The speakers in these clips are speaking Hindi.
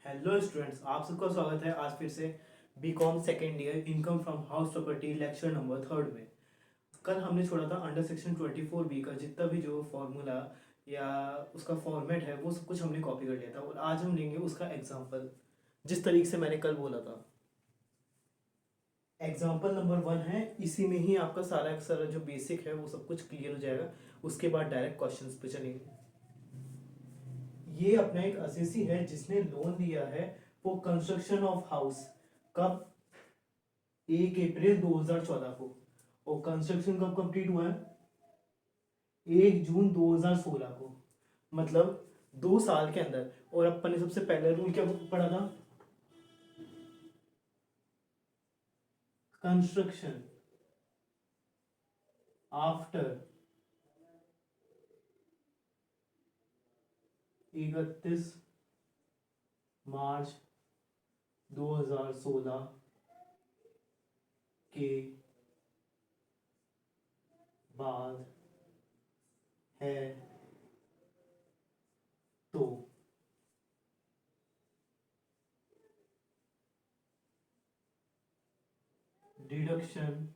हेलो स्टूडेंट्स, आप सबका स्वागत है आज फिर से BCom second year income from house property lecture number 3 में। कल हमने छोड़ा था अंडर सेक्शन 24 बी का जितना भी जो फॉर्मूला या उसका फॉर्मेट है वो सब कुछ हमने कॉपी कर लिया था और आज हम लेंगे उसका एग्जाम्पल जिस तरीके से मैंने कल बोला था। एग्जाम्पल नंबर 1 है, इसी में ही आपका सारा का सारा जो बेसिक है वो सब कुछ क्लियर हो जाएगा। उसके बाद डायरेक्ट क्वेश्चंस पे चलेंगे। ये अपना एक असेसी है जिसने लोन लिया है फॉर कंस्ट्रक्शन ऑफ हाउस। कब? 1 अप्रैल 2014 को। और कंस्ट्रक्शन कब कंप्लीट हुआ है? 1 जून 2016 को। मतलब 2 साल के अंदर। और अपन ने सबसे पहले रूल क्या पढ़ा था? कंस्ट्रक्शन आफ्टर 31 मार्च 2016 के बाद है तो डिडक्शन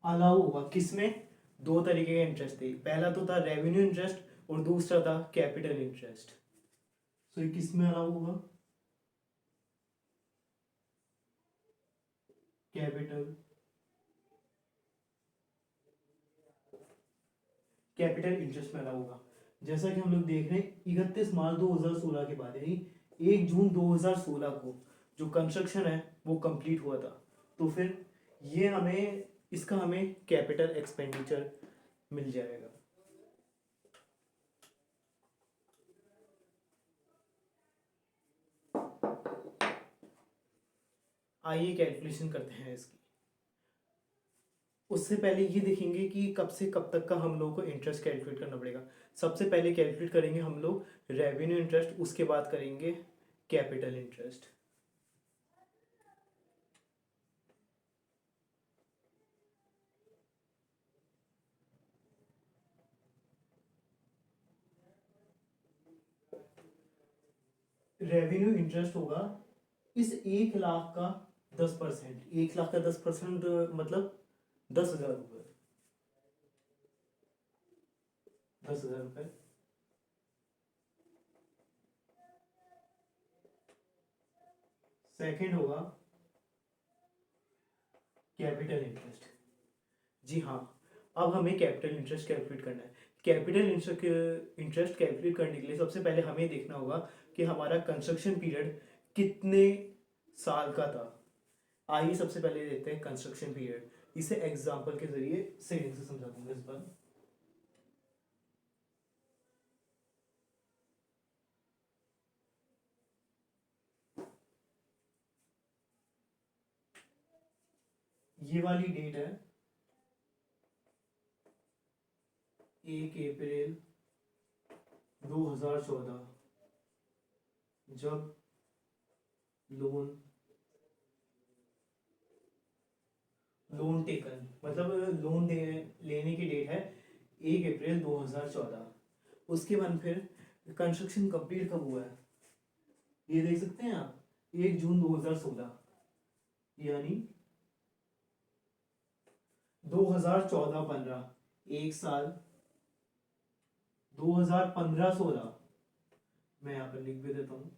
अलाउ होगा। किसमें? दो तरीके के इंटरेस्ट थे, पहला तो था रेवेन्यू इंटरेस्ट और दूसरा था कैपिटल इंटरेस्ट। तो ये किसमें अलाउ होगा? कैपिटल कैपिटल इंटरेस्ट में अलाउ होगा। जैसा कि हम लोग देख रहे हैं 31 मार्च 2016 के बाद यानी 1 जून 2016 को जो कंस्ट्रक्शन है वो कंप्लीट हुआ था। तो फिर ये हमें इसका हमें कैपिटल एक्सपेंडिचर मिल जाएगा। आइए कैलकुलेशन करते हैं इसकी। उससे पहले ये देखेंगे कि कब से कब तक का हम लोग को इंटरेस्ट कैलकुलेट करना पड़ेगा। सबसे पहले कैलकुलेट करेंगे हम लोग रेवेन्यू इंटरेस्ट, उसके बाद करेंगे कैपिटल इंटरेस्ट। रेवेन्यू इंटरेस्ट होगा इस 1 लाख का 10%। 1 लाख का 10% मतलब 10,000 रुपये। 10,000 रुपये। सेकंड होगा कैपिटल इंटरेस्ट। जी हाँ, अब हमें कैपिटल इंटरेस्ट कैलकुलेट करना है। कैपिटल इंटरेस्ट कैलकुलेट करने के लिए सबसे पहले हमें देखना होगा कि हमारा कंस्ट्रक्शन पीरियड कितने साल का था। आइए सबसे पहले देखते हैं कंस्ट्रक्शन पीरियड। इसे एग्जांपल के जरिए सही से समझा दूंगा इस बार। ये वाली डेट है 1 अप्रैल 2014, जब लोन लोन टेकन मतलब लेने की डेट है 1 अप्रैल 2014। उसके बाद फिर कंस्ट्रक्शन कंप्लीट कब हुआ है ये देख सकते हैं आप, 1 जून 2016। यानी 2014-15 एक साल। 2015-16 मैं यहाँ पर लिख भी देता हूँ।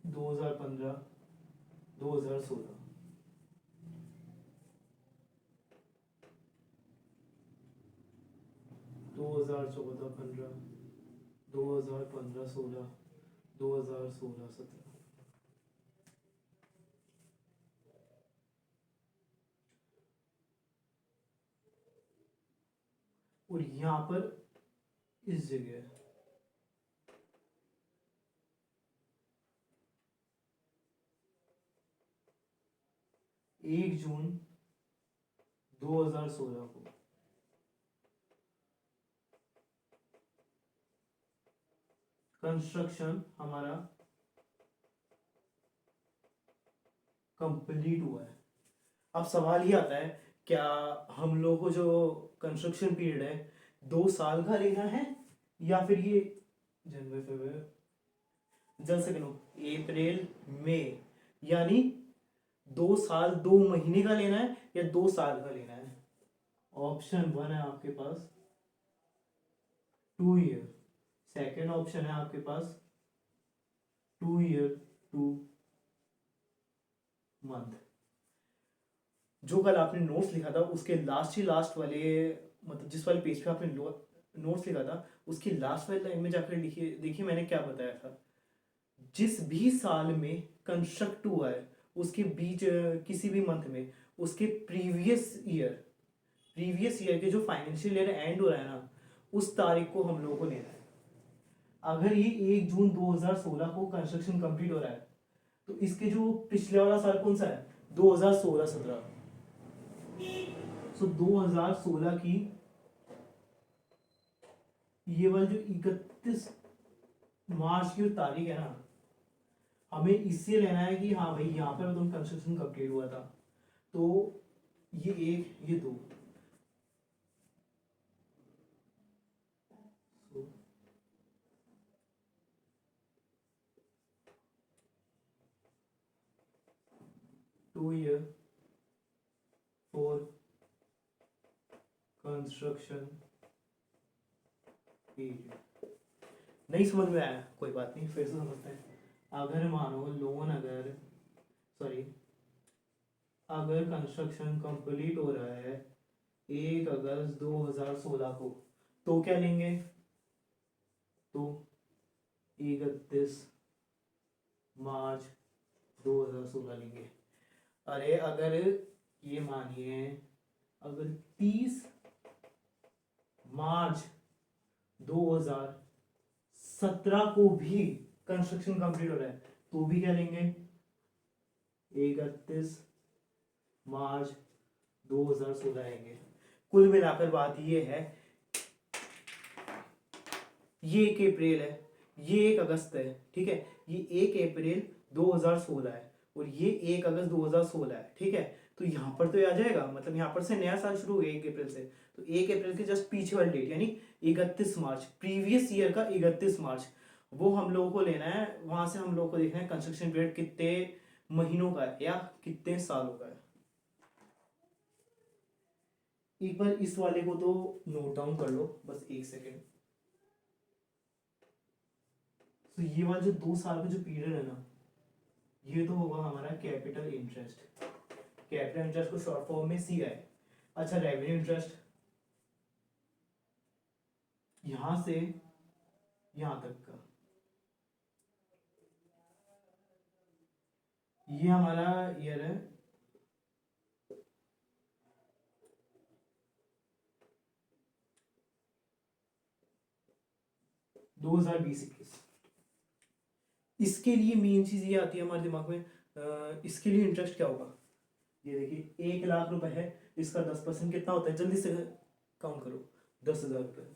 2015 2016। 2014-15 2015-16 2016-17। और यहाँ पर इस जगह 1 जून 2016 को कंस्ट्रक्शन हमारा कंप्लीट हुआ है। अब सवाल ये आता है, क्या हम लोग को जो कंस्ट्रक्शन पीरियड है 2 साल का लेना है, या फिर ये जनवरी फरवरी, जल से गिनो, अप्रैल मई, यानी 2 साल 2 महीने का लेना है या 2 साल का लेना है? ऑप्शन 1 है आपके पास 2 ईयर, सेकेंड ऑप्शन है आपके पास 2 ईयर 2 मंथ। जो कल आपने नोट्स लिखा था उसके लास्ट ही लास्ट वाले, मतलब जिस वाले पेज पे आपने नोट्स लिखा था उसकी लास्ट वाली लाइन में जाकर लिखिए, देखिए मैंने क्या बताया था। जिस भी साल में कंस्ट्रक्ट हुआ है उसके बीच किसी भी मंथ में उसके प्रीवियस ईयर के जो फाइनेंशियल ईयर एंड हो रहा है ना, उस तारीख को हम लोगों को लेना है। अगर ये 1 जून 2016 को कंस्ट्रक्शन कंप्लीट हो रहा है तो इसके जो पिछले वाला साल कौन सा है, 2016-17। सो 2016 की ये वाली जो 31 मार्च की जो तारीख है ना, हमें इससे लेना है कि हाँ भाई यहाँ पर तुम कंस्ट्रक्शन कंप्लीट हुआ था। तो ये 1 ये 2, 2 ईयर फॉर कंस्ट्रक्शन पीरियड। नहीं समझ में आया कोई बात नहीं, फिर से समझते हैं। अगर मानो लोन सॉरी अगर कंस्ट्रक्शन कंप्लीट हो रहा है 1 अगस्त 2016 को, तो क्या लेंगे, तो 31 मार्च 2016 लेंगे। अरे अगर ये मानिए अगर 30 मार्च 2017 को भी कंस्ट्रक्शन कंप्लीट हो रहा है तो भी क्या लेंगे, 31 मार्च 2016 लेंगे। कुल मिलाकर बात ये है, ये 1 अप्रैल है, ये 1 अगस्त है, ठीक है, ये 1 अप्रैल 2016 है और ये 1 अगस्त 2016 है, ठीक है। तो यहाँ पर तो ये आ जाएगा, मतलब यहाँ पर से नया साल शुरू हो गया 1 अप्रैल से, तो 1 अप्रैल के जस्ट पीछे वाली डेट यानी 31 मार्च, प्रीवियस ईयर का 31 मार्च, वो हम लोगों को लेना है। वहां से हम लोगों को देखना है कंस्ट्रक्शन पीरियड कितने महीनों का है या कितने सालों का है। एक बार इस वाले को तो नोट डाउन कर लो बस 1 सेकेंड। तो ये वाला जो 2 साल का जो पीरियड है ना, ये तो होगा हमारा कैपिटल इंटरेस्ट। कैपिटल इंटरेस्ट को शॉर्ट फॉर्म में सी है। अच्छा, रेवेन्यू इंटरेस्ट यहां से यहां तक का, ये हमारा ईयर है 2020-21। इसके लिए मेन चीज ये आती है हमारे दिमाग में, इसके लिए इंटरेस्ट क्या होगा। ये देखिए 1 लाख रुपए है, इसका 10% कितना होता है, जल्दी से काउंट करो, 10,000 रुपए।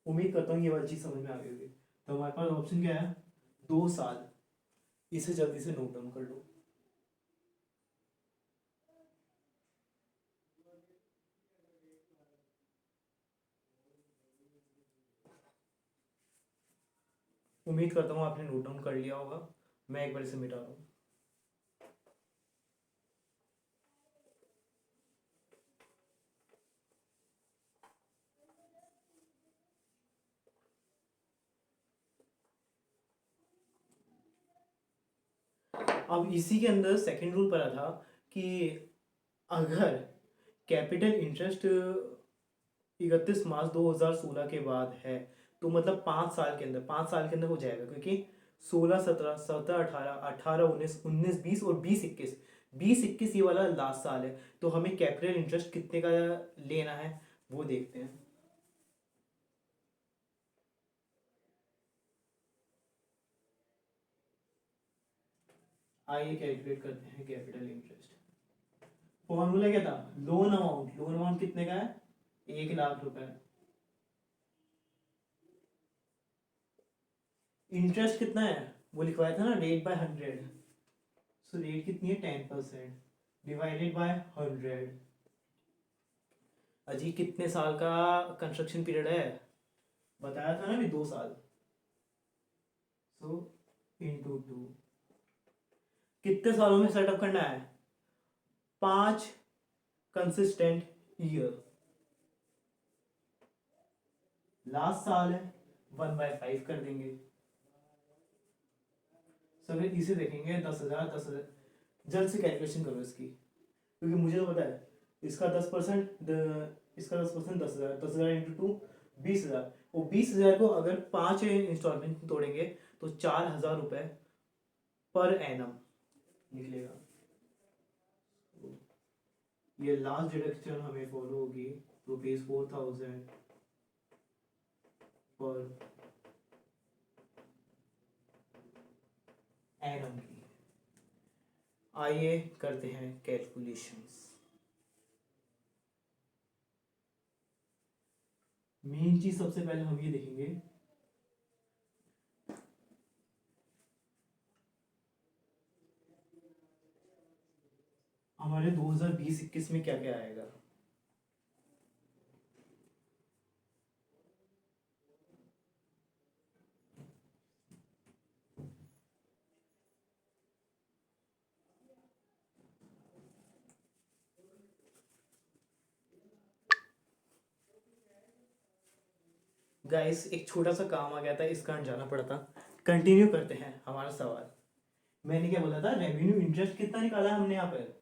उम्मीद करता हूँ ये वाली चीज समझ में आ गई होगी। तो हमारे पास ऑप्शन क्या है, 2 साल। इसे जल्दी से नोट डाउन कर लो। उम्मीद करता हूँ आपने नोट डाउन कर लिया होगा। मैं एक बार इसे मिटा रहा हूँ। अब इसी के अंदर सेकंड रूल पड़ा था कि अगर कैपिटल इंटरेस्ट 31 मार्च 2016 के बाद है तो मतलब 5 साल के अंदर हो जाएगा, क्योंकि 16, 17, 18, 19, 20 और 20, 21 ये वाला लास्ट साल है। तो हमें कैपिटल इंटरेस्ट कितने का लेना है वो देखते हैं। आइए कैलकुलेट करते हैं कैपिटल इंटरेस्ट। फॉर्मूला क्या था, लोन अमाउंट कितने का है, 1 लाख रुपए। इंटरेस्ट कितना है वो लिखवाया था ना, रेट बाय 100। सो रेट कितनी है 10% डिवाइडेड बाय 100। अजी कितने साल का कंस्ट्रक्शन पीरियड है, बताया था ना अभी 2 साल। सो इंटू 2, कितने सालों में सेटअप करना है, 5 कंसिस्टेंट ईयर। लास्ट साल है 1/5 कर देंगे। सो अगर इसे देखेंगे 10,000 10,000, जल्द से कैलकुलेशन करो इसकी, क्योंकि मुझे तो पता है इसका 10%, इसका 10%, 10,000, 10,000 इंटू 2 20,000। वो 20,000 को अगर 5 इंस्टॉलमेंट में तोड़ेंगे तो 4,000 रुपये पर एनम निकलेगा। ये लास्ट डिडक्शन हमें फॉलो होगी, ₹4,000 पर एनम की। आइए करते हैं कैलकुलेशंस। मेन चीज सबसे पहले हम ये देखेंगे, हमारे 2020-21 में क्या क्या आएगा। गाइस एक छोटा सा काम आ गया था, इस कारण जाना पड़ा था। कंटिन्यू करते हैं हमारा सवाल। मैंने क्या बोला था, रेवेन्यू इंटरेस्ट कितना निकाला हमने यहाँ पर,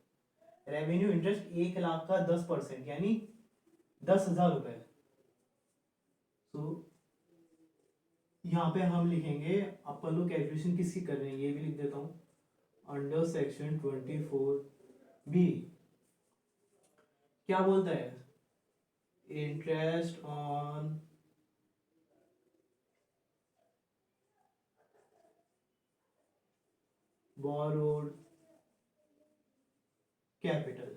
रेवेन्यू इंटरेस्ट 1,00,000 का 10% यानी 10,000 रुपए। तो यहाँ पे हम लिखेंगे, अपन लोग कैलकुलेशन किसकी कर रहे हैं ये भी लिख देता हूँ, अंडर सेक्शन 24B क्या बोलता है, इंटरेस्ट ऑन बोरोड कैपिटल।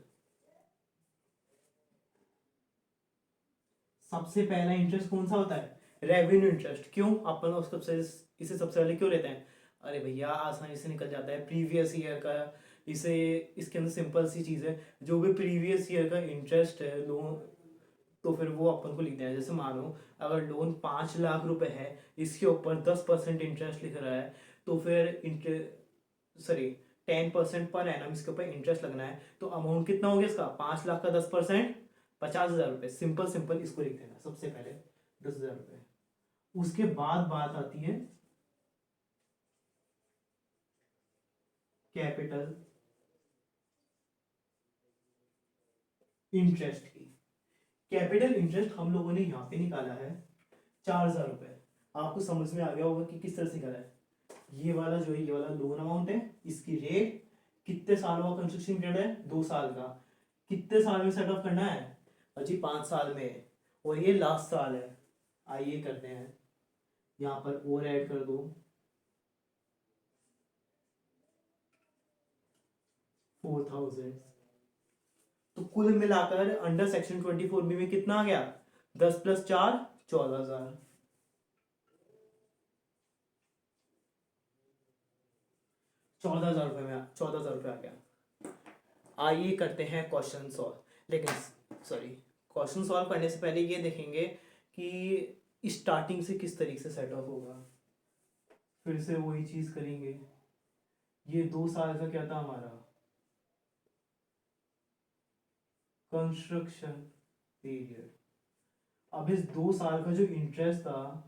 सबसे पहला इंटरेस्ट कौन सा होता है, रेवेन्यू इंटरेस्ट। क्यों अपन उसको इसे सबसे पहले क्यों लेते हैं, अरे भैया आसानी से निकल जाता है प्रीवियस ईयर का। इसे इसके अंदर सिंपल सी चीज़ है, जो भी प्रीवियस ईयर का इंटरेस्ट है लोन, तो फिर वो अपन को लिखना है। जैसे मानो अगर लोन 5,00,000 रुपए है, इसके ऊपर 10% इंटरेस्ट लिख रहा है, तो फिर सॉरी 10% पर एनम इसके ऊपर इंटरेस्ट लगना है, तो अमाउंट कितना हो गया इसका, 5,00,000 का 10%, 50,000 रुपये। सिंपल सिंपल इसको लिख देना सबसे पहले 10,000 रुपये। उसके बाद बात आती है कैपिटल इंटरेस्ट की। कैपिटल इंटरेस्ट हम लोगों ने यहाँ पे निकाला है 4,000 रुपये। आपको समझ में आ गया होगा कि किस तरह से निकाला है। ये वाला जो है, ये वाला लोन अमाउंट है, इसकी रेट, कितने सालों का कंस्ट्रक्शन पीरियड है 2 साल का, कितने साल में सेट ऑफ करना है अजी 5 साल में, और ये लास्ट साल है। आइए करते हैं, यहाँ पर और ऐड कर दो 4,000। तो कुल मिलाकर अंडर सेक्शन 24B में कितना आ गया, 10 + 4 14,000। 14,000 रुपये में 14,000 रुपये आ गया। आइए करते हैं क्वेश्चन सॉल्व, लेकिन सॉरी, क्वेश्चन सॉल्व करने से पहले ये देखेंगे कि स्टार्टिंग से किस तरीके से सेट ऑफ होगा। फिर से वही चीज करेंगे। ये 2 साल का क्या था हमारा कंस्ट्रक्शन पीरियड। अब इस 2 साल का जो इंटरेस्ट था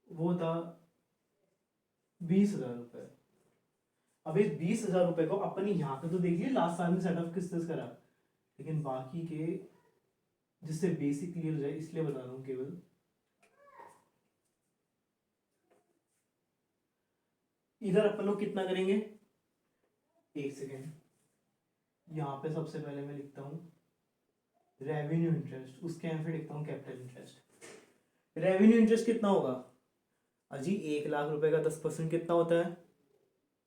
वो था 20,000 रुपये। अब इस 20,000 रुपये को अपन यहाँ पे तो देख लिया लास्ट साल में सेट ऑफ किस तरह से करा, लेकिन बाकी के जिससे बेसिक क्लियर हो जाए इसलिए बता रहा हूँ केवल। इधर अपन लोग कितना करेंगे, एक सेकेंड, यहाँ पे सबसे पहले मैं लिखता हूँ रेवेन्यू इंटरेस्ट, उसके यहाँ फिर लिखता हूँ कैपिटल इंटरेस्ट। रेवेन्यू इंटरेस्ट कितना होगा अजी, 1,00,000 रुपए का 10% कितना होता है,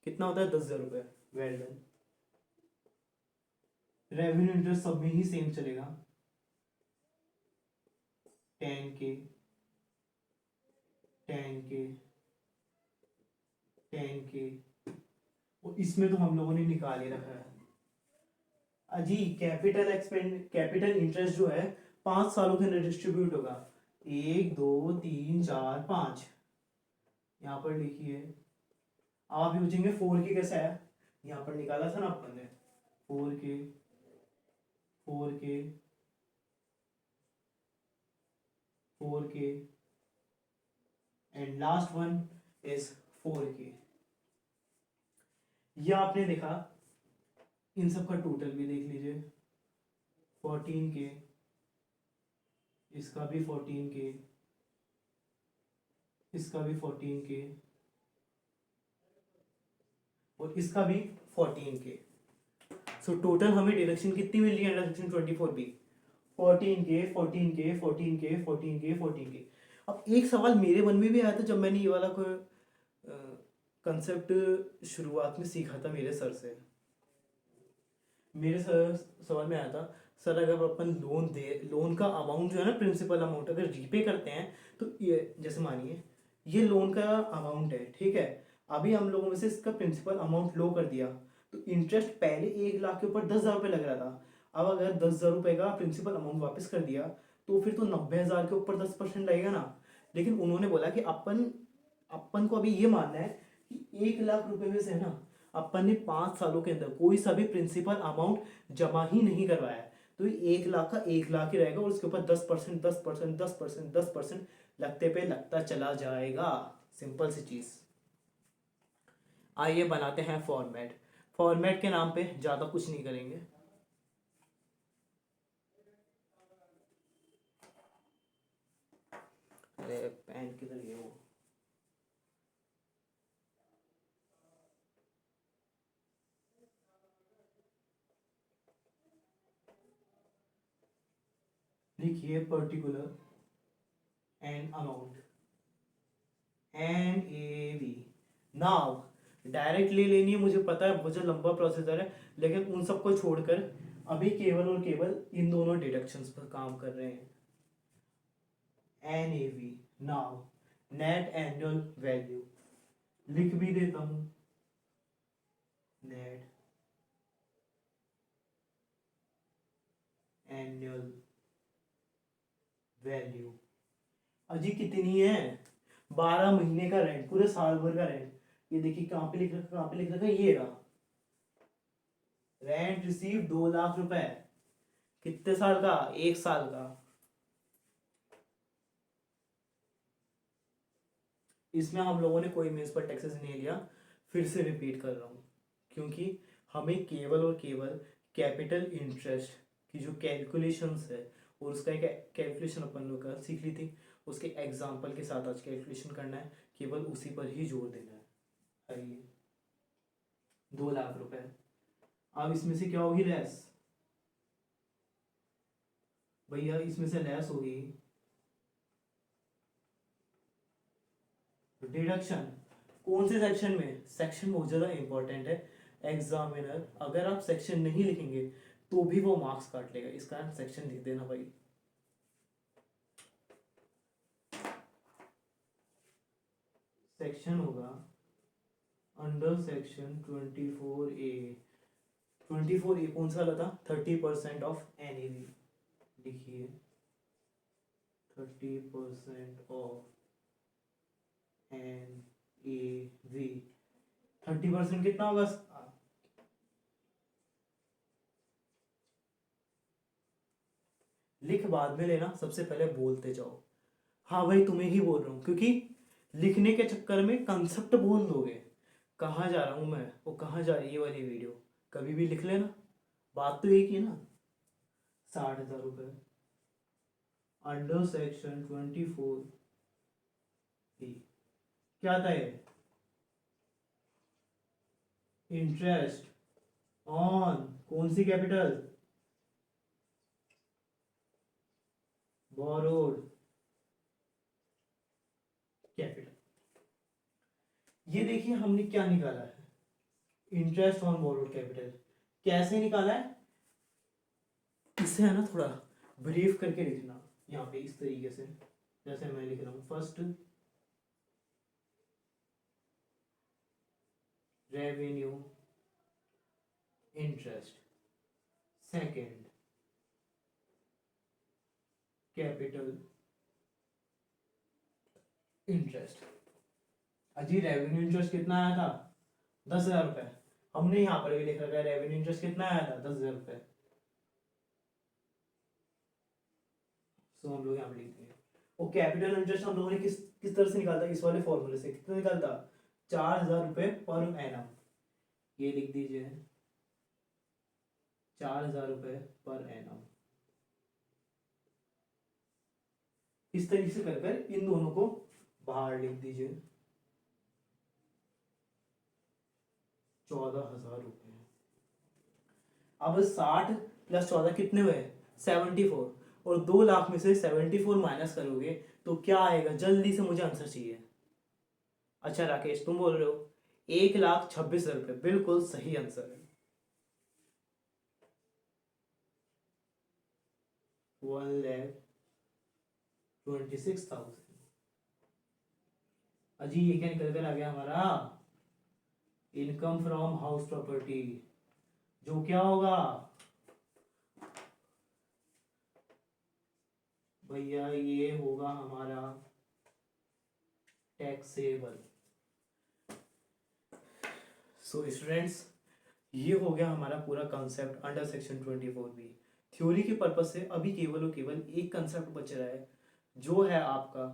कितना होता है 10,000 रुपये। Well done. रेवेन्यू इंटरेस्ट सब में ही सेम चलेगा 10K 10K 10K, और इसमें तो हम लोगों ने निकाल ही रखा है अजी। कैपिटल इंटरेस्ट जो है 5 सालों के अंदर डिस्ट्रीब्यूट होगा, 1 2 3 4 5, यहाँ पर लिखिए। आप पूछेंगे 4K कैसा है, यहाँ पर निकाला था ना अपन ने, 4K 4K 4K and last one is 4K। ये आपने देखा, इन सब का टोटल भी देख लीजिए, 14K, इसका भी 14K, इसका भी 14K, और इसका भी 14K। सो टोटल हमें डिडक्शन कितनी मिल रही है under section 24B? 14K 14K 14K 14K 14K। अब एक सवाल मेरे मन में भी आया था जब मैंने ये वाला कंसेप्ट शुरुआत में सीखा था मेरे सर से। मेरे सर सवाल में आया था, सर अगर अपन लोन का अमाउंट जो है ना, प्रिंसिपल अमाउंट अगर रीपे करते हैं तो ये जैसे मानिए ये लोन का अमाउंट है, ठीक है, अभी हम लोगों में से इसका प्रिंसिपल अमाउंट लो कर दिया, तो इंटरेस्ट पहले 1 लाख के ऊपर 10,000 रुपये लग रहा था। अब अगर 10,000 रुपये का प्रिंसिपल अमाउंट वापस कर दिया तो फिर तो 90,000 के ऊपर 10% लगेगा ना। लेकिन उन्होंने बोला कि अपन को अभी ये मानना है कि 1 लाख रुपए में से ना अपन ने 5 सालों के अंदर कोई सा भी प्रिंसिपल अमाउंट जमा ही नहीं करवाया है, तो ये 1 लाख का 1 लाख ही रहेगा, और उसके ऊपर 10% 10% 10% 10% लगते पे लगता चला जाएगा। सिंपल सी चीज। आइए बनाते हैं फॉर्मेट। फॉर्मेट के नाम पे ज्यादा कुछ नहीं करेंगे। अरे पेन किधर गया वो? लिखिए particular and amount, NAV। Now direct ले लेनी है, मुझे पता है बहुत लंबा प्रोसीजर है, लेकिन उन सबको छोड़कर अभी केवल और केवल इन दोनों डिडक्शंस पर काम कर रहे हैं। NAV, now net annual value, लिख भी देता हूं, नेट एनुअल वैल्यू। अजी कितनी है? 12 महीने का रेंट, पूरे साल भर का रेंट। ये देखिए कहाँ पे लिख रखा, कहाँ पे लिख रखा, ये रहा, रेंट रिसीव 2 लाख रुपए। कितने साल का? 1 साल का। इसमें हम लोगों ने कोई म्यूनिसिपल टैक्सेस नहीं लिया, फिर से रिपीट कर रहा हूँ, क्योंकि हमें केवल और केवल कैपिटल इंटरेस्ट की जो कैलकुलेशंस है, और उसका एक कैलकुलेशन अपन लोग का सीख ली थी, उसके एग्जाम्पल के साथ आज कैलकुलेशन करना है, केवल उसी पर ही जोर देना है। आइए 2 लाख रुपए, अब इसमें से क्या होगी? लेस। भैया इसमें से लेस होगी डिडक्शन। कौन से सेक्शन में? सेक्शन बहुत ज्यादा इंपॉर्टेंट है। एग्जामिनर अगर आप सेक्शन नहीं लिखेंगे तो भी वो मार्क्स काट लेगा, इस कारण सेक्शन लिख देना भाई। सेक्शन होगा अंडर सेक्शन 24A। 24A कौन सा था? 30% ऑफ NAV। लिखिए 30% ऑफ NAV। 30% कितना होगा? लिख बाद में लेना, सबसे पहले बोलते जाओ। हाँ भाई तुम्हें ही बोल रहा हूँ, क्योंकि लिखने के चक्कर में कंसेप्ट बोल दोगे। कहाँ जा रहा हूँ मैं, वो कहाँ जा रही है ये वाली वीडियो, कभी भी लिख लेना, बात तो एक ही ना। 60,000 रुपये अंडर सेक्शन 24A। क्या था ये? इंटरेस्ट ऑन कौन सी कैपिटल? Borrowed capital. ये देखिए हमने क्या निकाला है, इंटरेस्ट ऑन बोरोड कैपिटल। कैसे निकाला है? इससे है ना थोड़ा ब्रीफ करके लिखना, यहाँ पे इस तरीके से जैसे मैं लिख रहा हूँ। First revenue interest, second capital interest. अजी रेवेन्यू इंटरेस्ट कितना आया था? 10,000 रुपए। हमने यहाँ पर भी लिख रखा है रेवेन्यू इंटरेस्ट कितना आया था? 10,000 रुपए। सो हम लोग यहाँ पे लिख देंगे। और कैपिटल इंटरेस्ट हम लोगों ने किस किस तरह से निकालता? इस वाले फॉर्मूले से कितना निकालता? 4,000 रुपए पर एनम। ये लिख दीजिए 4,000 रुपए पर एनम। इस तरीके से कर कर इन दोनों को बाहर लिख दीजिए 14,000 रुपए। अब 60 प्लस 14 कितने हुए? 74। और 2 लाख में से 74 माइनस करोगे तो क्या आएगा? जल्दी से मुझे आंसर चाहिए। अच्छा राकेश तुम बोल रहे हो 1,26,000 रुपए, बिल्कुल सही आंसर है। 1,26,000। अजी ये क्या निकल कर आ गया हमारा? इनकम फ्रॉम हाउस प्रॉपर्टी, जो क्या होगा भैया? ये होगा हमारा टैक्सेबल। सो स्टूडेंट्स, ये हो गया हमारा पूरा concept under section 24B। Theory के पर्पज से अभी केवल और केवल एक कंसेप्ट बच रहा है, जो है आपका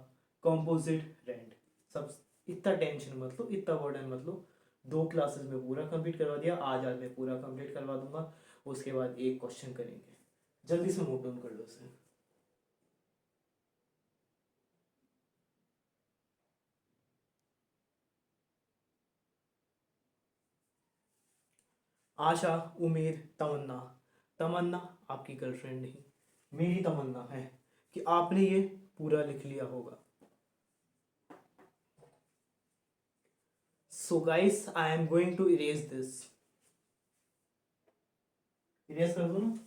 कंपोजिट रेंट। सब इतना टेंशन मत लो, इतना बर्डन मत लो। 2 क्लासेस में पूरा कंप्लीट करवा दिया, आज मैं पूरा कंप्लीट करवा दूंगा। उसके बाद एक क्वेश्चन करेंगे, जल्दी से नोट डाउन कर लो उसे। आशा, उम्मीद, तमन्ना। तमन्ना आपकी गर्लफ्रेंड नहीं, मेरी तमन्ना है कि आपने ये पूरा लिख लिया होगा। So guys I am going to erase this. Erase कर दो ना?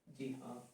जी हाँ।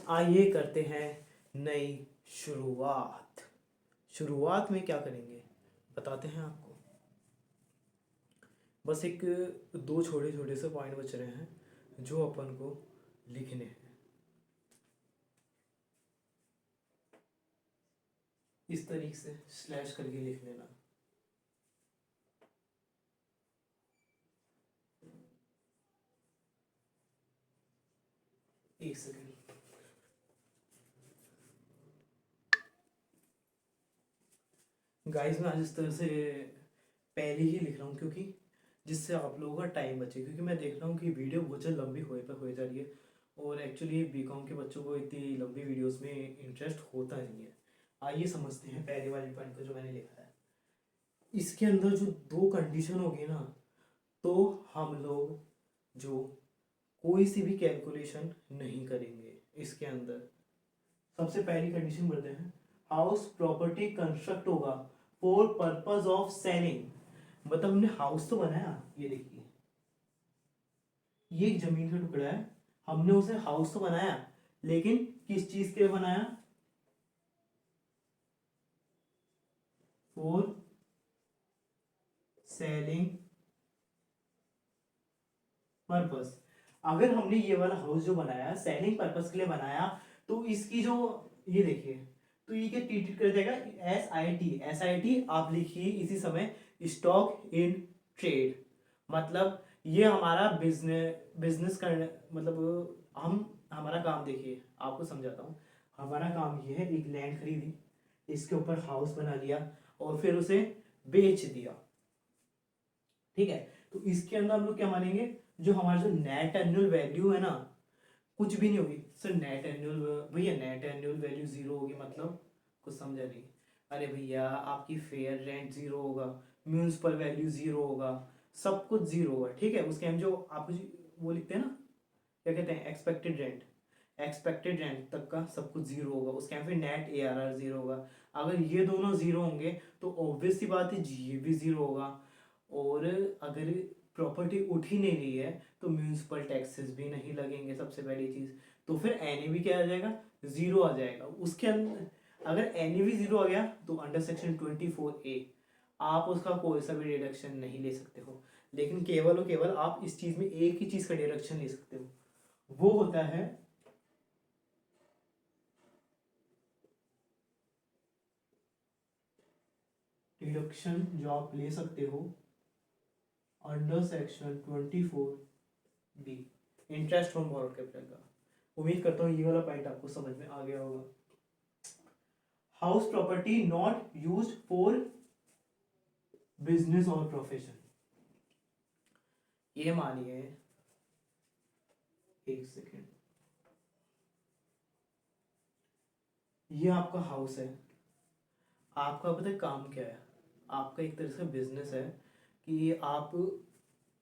आइए करते हैं नई शुरुआत। शुरुआत में क्या करेंगे बताते हैं आपको। बस एक 2 छोटे छोटे से पॉइंट बच रहे हैं जो अपन को लिखने हैं। इस तरीके से स्लैश करके लिख लेना। एक सेकेंड। गाइस मैं आज इस तरह से पहले ही लिख रहा हूँ क्योंकि जिससे आप लोगों का टाइम बचे, क्योंकि मैं देख रहा हूँ कि वीडियो बहुत ज़्यादा लंबी हो जा रही है और एक्चुअली बीकॉम के बच्चों को इतनी लंबी वीडियोस में इंटरेस्ट होता नहीं है। आइए समझते हैं पहले वाले पॉइंट को जो मैंने लिखा है। इसके अंदर जो 2 कंडीशन होगी ना, तो हम लोग जो कोई सी भी कैलकुलेशन नहीं करेंगे इसके अंदर। सबसे पहली कंडीशन बोलते हैं हाउस प्रॉपर्टी कंस्ट्रक्ट होगा फॉर पर्पस ऑफ सेलिंग। मतलब हमने हाउस तो बनाया, ये देखिए ये एक जमीन का टुकड़ा है, हमने उसे हाउस तो बनाया लेकिन किस चीज के लिए बनाया? For selling purpose. अगर हमने ये वाला हाउस जो बनाया सेलिंग पर्पस के लिए बनाया तो इसकी जो ये देखिए तो ये क्या ट्रीट कर जाएगा? SIT। SIT आप लिखिए इसी समय स्टॉक इन ट्रेड। मतलब ये हमारा बिजनेस करने, मतलब हमारा काम देखिए आपको समझाता हूँ। हमारा काम ये है एक लैंड खरीदी, इसके ऊपर हाउस बना लिया और फिर उसे बेच दिया। ठीक है, तो इसके अंदर हम लोग क्या मानेंगे? जो हमारा जो नेट एनुअल वैल्यू है ना, कुछ भी नहीं होगी सर। नेट एनुअल भैया नेट एनुअल वैल्यू 0 होगी, मतलब कुछ समझा नहीं। अरे भैया आपकी फेयर रेंट जीरो होगा, म्यूनसिपल वैल्यू जीरो होगा, सब कुछ जीरो होगा, ठीक है। उसके हम जो आप वो लिखते हैं ना, क्या कहते हैं, एक्सपेक्टेड रेंट तक का सब कुछ जीरो होगा। उसके यहाँ फिर नेट ARR जीरो होगा। अगर ये दोनों जीरो होंगे तो ऑब्वियस सी बात है GA भी जीरो होगा। और अगर प्रॉपर्टी उठ ही नहीं रही है तो म्यूनसिपल टैक्सेस भी नहीं लगेंगे, सबसे पहली चीज़। तो फिर NAV क्या आ जाएगा, जीरो आ जाएगा। उसके अंदर अगर NAV जीरो आ गया तो अंडर सेक्शन 24A आप उसका कोई सा भी डिडक्शन नहीं ले सकते हो। लेकिन केवल और केवल आप इस चीज़ में एक ही चीज़ का डिडक्शन ले सकते हो, वो होता है डिडक्शन जो आप ले सकते हो under section 24B, interest on borrowed capital का। उम्मीद करता हूँ ये वाला पॉइंट आपको समझ में आ गया होगा। House property not used for business और प्रोफेशन। ये मानिए, एक सेकेंड, ये आपका हाउस है। आपका पता है काम क्या है, आपका एक तरह से बिजनेस है कि आप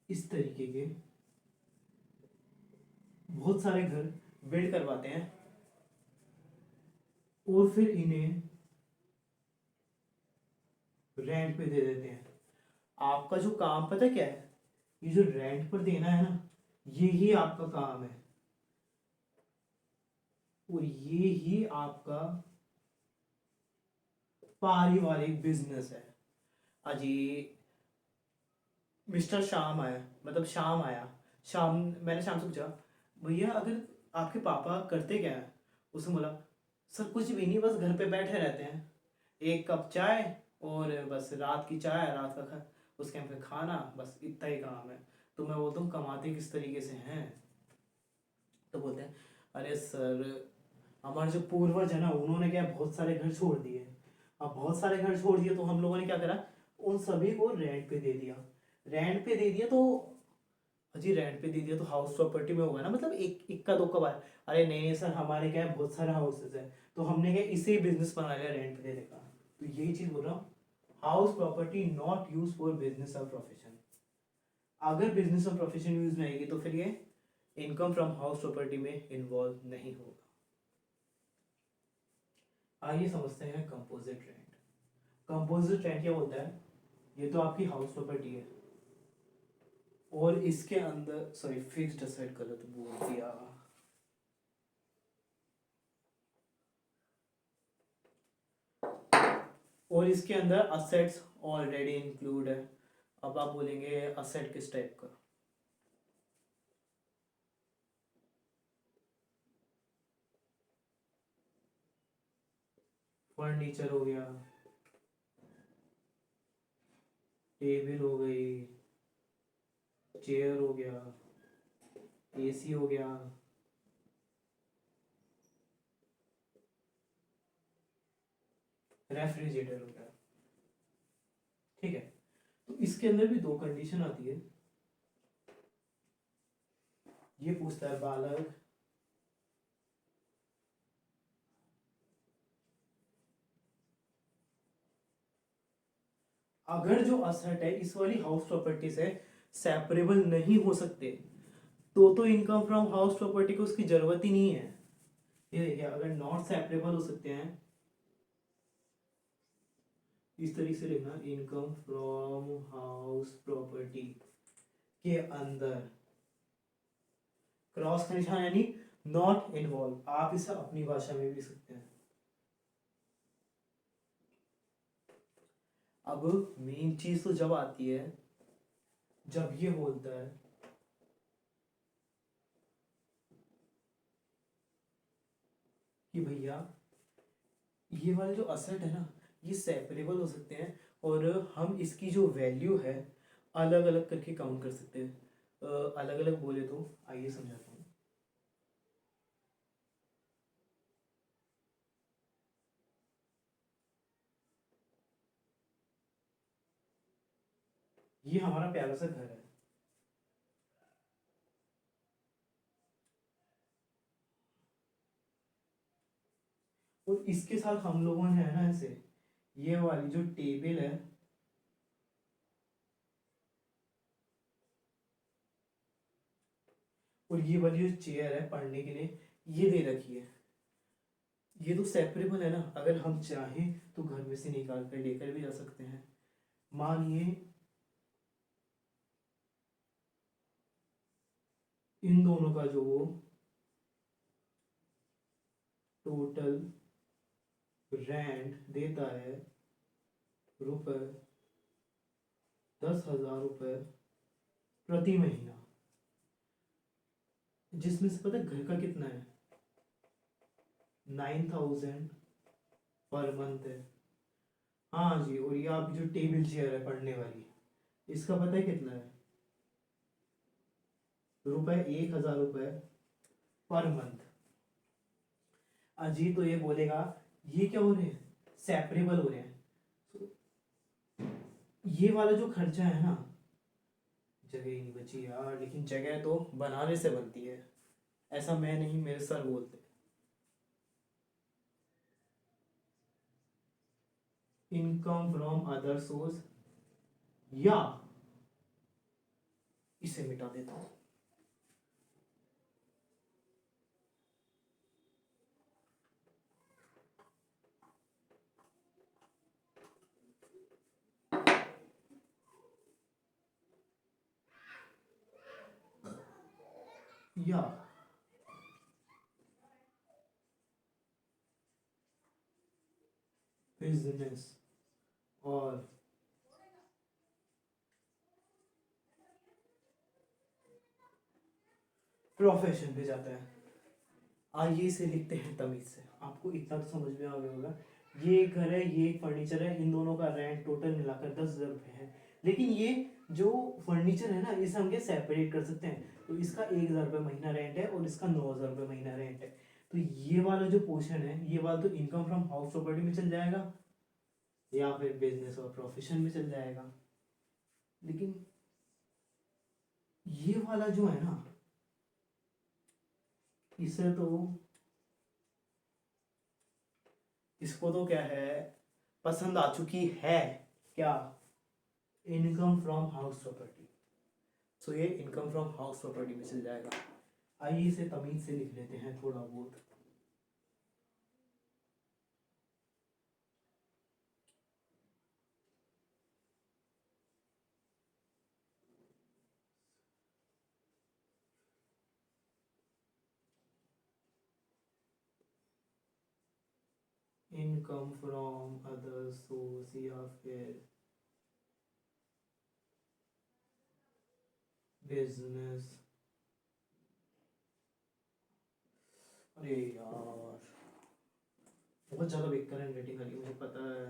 इस तरीके के बहुत सारे घर बिल्ड करवाते हैं और फिर इन्हें रेंट पे दे देते हैं। आपका जो काम पता है क्या है, ये जो रेंट पर देना है ना, ये ही आपका काम है और ये ही आपका पारिवारिक बिजनेस है। अजी मिस्टर शाम आया, मतलब शाम आया, शाम, मैंने शाम से पूछा भैया अगर आपके पापा करते क्या है, उसने बोला सर कुछ भी नहीं, बस घर पे बैठे रहते हैं, एक कप चाय और बस रात की चाय, रात का उसके यहाँ पे खाना, बस इतना ही काम है। तो मैं बोलता हूँ कमाते किस तरीके से हैं। तो बोलते हैं अरे सर हमारे जो पूर्वज है ना, उन्होंने क्या बहुत सारे घर छोड़ दिए। अब बहुत सारे घर छोड़ दिए तो हम लोगों ने क्या करा, उन सभी को रेंट पे दे दिया। रेंट पे दे दिया तो अजी रेंट पे दे दिया तो हाउस प्रॉपर्टी में होगा ना, मतलब एक इक्का दुक्का बार। अरे नहीं नहीं सर हमारे क्या है बहुत सारे हाउसेज है, तो हमने क्या इसे ही बिजनेस बना लिया रेंट पे देने का। तो यही चीज बोल रहा हूँ, house property not use for business और प्रोफेशन। अगर बिजनेस और प्रोफेशन यूज में आएगी तो फिर ये इनकम फ्रॉम हाउस प्रॉपर्टी में इन्वॉल्व नहीं होगा। आइए समझते हैं कंपोजिट रेंट। कंपोजिट रेंट क्या होता है, ये तो आपकी हाउस प्रॉपर्टी है और इसके अंदर, सॉरी फिक्स्ड असेट गलत बोल दिया, और इसके अंदर असेट्स ऑलरेडी इंक्लूड है। अब आप बोलेंगे असेट किस टाइप का, फर्नीचर हो गया, टेबल हो गई, चेयर हो गया, AC हो गया, रेफ्रिजरेटर हो गया, ठीक है। तो इसके अंदर भी दो कंडीशन आती है। ये पूछता है बालक अगर जो असेट है इस वाली हाउस प्रॉपर्टी से सेपरेबल नहीं हो सकते तो इनकम फ्रॉम हाउस प्रॉपर्टी को उसकी जरूरत ही नहीं है। ये देखिए अगर नॉट सेपरेबल हो सकते हैं, इस तरीके से लिखना, इनकम फ्रॉम हाउस प्रॉपर्टी के अंदर क्रॉस का निशान यानी नॉट इन्वॉल्व। आप इसे अपनी भाषा में भी सकते हैं। अब मेन चीज तो जब आती है जब ये बोलता है कि भैया ये वाले जो असेट है ना ये सेपरेबल हो सकते हैं और हम इसकी जो वैल्यू है अलग अलग करके काउंट कर सकते हैं। अलग अलग बोले तो आइए समझाता हूँ। ये हमारा प्यारा सा घर है, और इसके साथ हम लोगों ने है ना ऐसे ये वाली जो टेबल है और ये वाली जो चेयर है पढ़ने के लिए ये दे रखी है। ये तो सेपरेबल है ना, अगर हम चाहें तो घर में से निकाल कर लेकर भी जा सकते हैं। मानिए इन दोनों का जो टोटल रेंट देता है रुपए 10,000 रुपये प्रति महीना, जिसमें से पता है घर का कितना है 9,000 पर मंथ है। हाँ जी, और ये आपकी जो टेबल चेयर है पढ़ने वाली इसका पता है कितना है रुपए 1,000 रुपये पर मंथ। अजी तो ये बोलेगा ये क्या हो रहे हैं, सेपरेबल हो रहे हैं। ये वाला जो खर्चा है ना, जगह ही नहीं बची यार, लेकिन जगह तो बनाने से बनती है, ऐसा मैं नहीं मेरे सर बोलते। इनकम फ्रॉम अदर सोर्स, या इसे मिटा देता हूं। या बिजनेस और प्रोफेशन पे जाता है। आइए इसे लिखते हैं तमीज से, आपको इतना तो समझ में आ गया होगा। ये एक घर है, ये एक फर्नीचर है, इन दोनों का रेंट टोटल मिलाकर 10,000 रुपये है। लेकिन ये जो फर्नीचर है ना इसे हम क्या सेपरेट कर सकते हैं, तो इसका 1,000 रुपये महीना रेंट है और इसका 9,000 रुपये महीना रेंट है। तो ये वाला जो पोर्शन है ये वाला तो इनकम फ्रॉम हाउस प्रॉपर्टी में चल जाएगा या फिर बिजनेस और प्रोफेशन में चल जाएगा। लेकिन ये वाला जो है ना इसे तो इसको तो क्या है पसंद आ चुकी है क्या, इनकम फ्रॉम हाउस प्रॉपर्टी। सो ये इनकम फ्रॉम हाउस प्रॉपर्टी में चल जाएगा। आइए इसे तमीज से लिख लेते हैं थोड़ा बहुत। इनकम फ्रॉम अदर सोर्स या फिर बिजनेस। अरे यार बहुत ज़्यादा बेकार हैंडराइटिंग आ रही है मुझे पता है,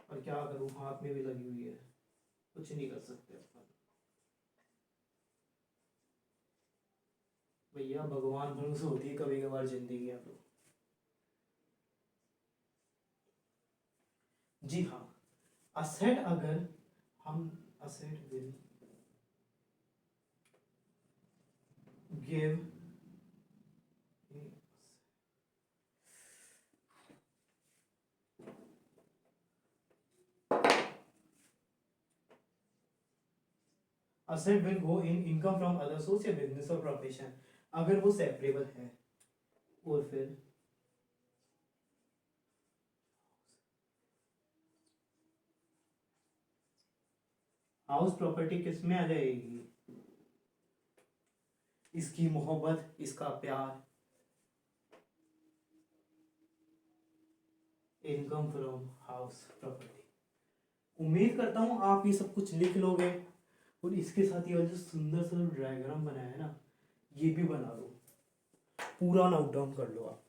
और क्या करूँ हाथ में भी लगी हुई है, कुछ नहीं कर सकते अपन। भैया भगवान भरोसे होती है कभी कभार जिंदगी है तो। जी हाँ, असेट अगर हम asset will give asset will go in income from other source या बिजनेस और प्रोफेशन, अगर वो सेपरेबल है। और फिर हाउस प्रॉपर्टी किस में आ जाएगी, इसकी मोहब्बत इसका प्यार, इनकम फ्रॉम हाउस प्रॉपर्टी। उम्मीद करता हूँ आप ये सब कुछ लिख लोगे और इसके साथ ये जो सुंदर सा डायग्राम बनाया है ना ये भी बना लो, पूरा नोट डाउन कर लो आप।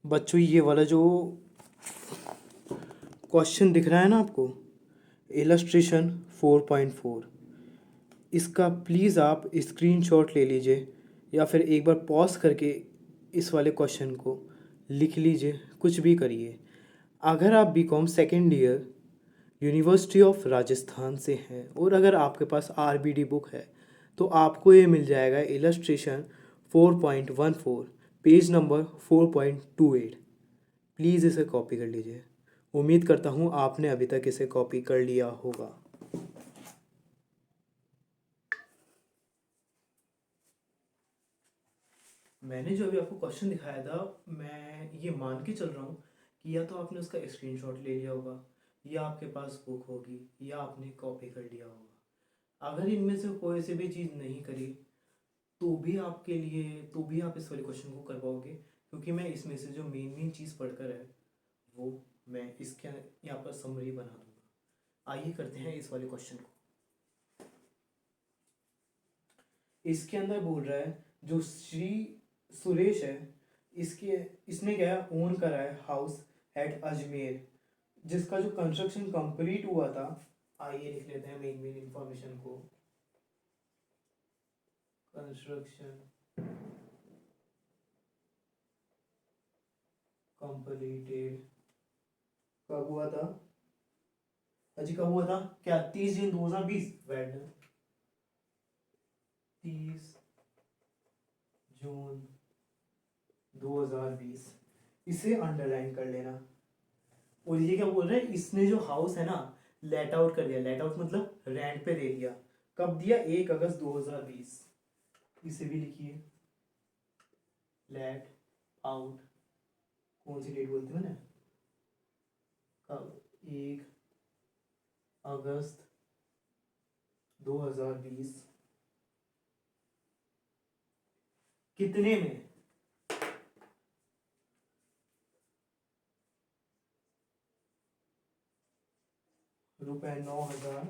बच्चों ये वाला जो क्वेश्चन दिख रहा है ना आपको इलस्ट्रेशन 4.4, इसका प्लीज़ आप स्क्रीनशॉट ले लीजिए या फिर एक बार पॉज करके इस वाले क्वेश्चन को लिख लीजिए, कुछ भी करिए। अगर आप BCom second year university of Rajasthan से हैं और अगर आपके पास आरबीडी बुक है तो आपको ये मिल जाएगा इलस्ट्रेशन 4.14, पेज नंबर 4.28। प्लीज़ इसे कॉपी कर लीजिए। उम्मीद करता हूँ आपने अभी तक इसे कॉपी कर लिया होगा। मैंने जो अभी आपको क्वेश्चन दिखाया था, मैं ये मान के चल रहा हूँ कि या तो आपने उसका स्क्रीनशॉट ले लिया होगा, या आपके पास बुक होगी, या आपने कॉपी कर लिया होगा। अगर इनमें से कोई से भी चीज़ नहीं करी तो भी आपके लिए, तो भी आप इस वाले क्वेश्चन को कर पाओगे, क्योंकि मैं इसमें से जो मेन मेन चीज़ पढ़कर है वो मैं इसके यहाँ पर समरी बना दूंगा। आइए करते हैं इस वाले क्वेश्चन को। इसके अंदर बोल रहा है जो श्री सुरेश है, इसके इसने क्या है, ओन करा है हाउस एट अजमेर, जिसका जो कंस्ट्रक्शन कंप्लीट हुआ था। आइए लिख लेते हैं मेन मेन इंफॉर्मेशन को। कंस्ट्रक्शन कंप्लीटेड कब हुआ था? अजी कब हुआ था? क्या 30 जून 2020? वेड 30 जून 2020। इसे अंडरलाइन कर लेना। और ये क्या बोल रहे हैं, इसने जो हाउस है ना लेट आउट कर दिया। लेट आउट मतलब रेंट पे दे दिया। कब दिया? 1 अगस्त 2020। इसे भी लिखिए, लेट आउट। कौन सी डेट बोलते हैं ना? कब? 1 अगस्त 2020। कितने में? ₹9,000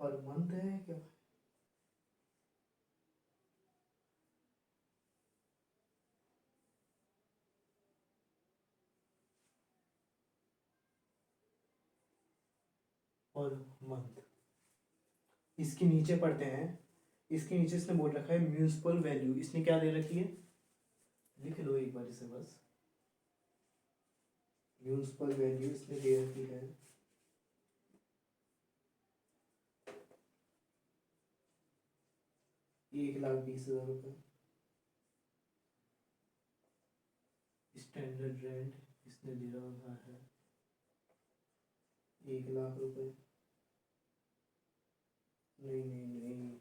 पर मंथ है क्या? Per month. इसके नीचे पढ़ते हैं। इसके नीचे इसने बोल रखा है म्यूनिसिपल वैल्यू। इसने क्या दे रखी है? लिख लो एक बार इसे बस। म्यूनिसिपल वैल्यू इसने दे रखी है 1,20,000 रुपये। स्टैंडर्ड रेंट इसने दे रखा है 1,00,000 रुपये। नहीं नहीं नहीं,